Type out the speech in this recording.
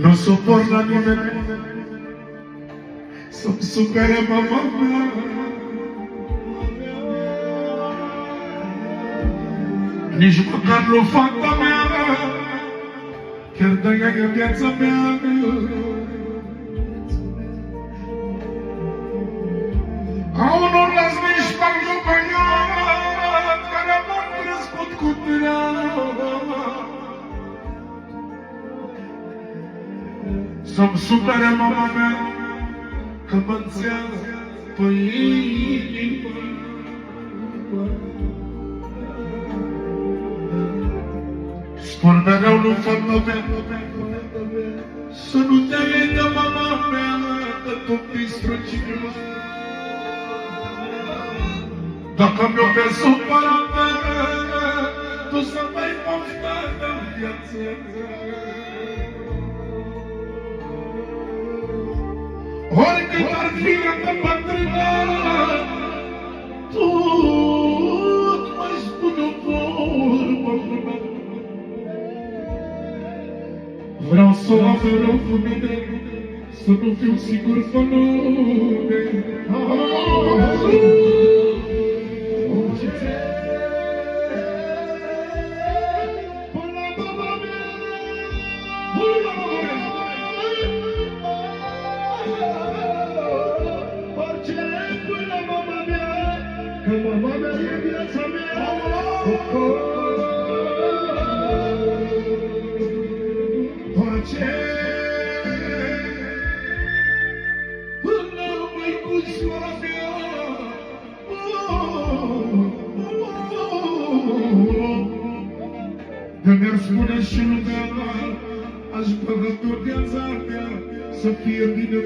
Nu suport la nimeni să-mi supere mama mea. Nici măcar nu fata mea, chiar de ea e viața mea. A unor lăsniși m-am băiat, care m-am crescut cu drag. Să-mi supere mama mea, că mă înțează pe inimă. Spun mereu lui fata mea, să nu te iei de mama mea, că tu-mi străcine. Dacă mi-o vezi supărată, tu să mai poftă în viață. Oricât ar fi de bătrână, tot mai spun o vorbă bună. Vreau să o am mereu cu mine, să nu fiu sigur pe lume. Că mama mea e viața mea. Pace până măicușoara mea. De mi-ar spune și lumea, aș băga tot viața mea să fie bine.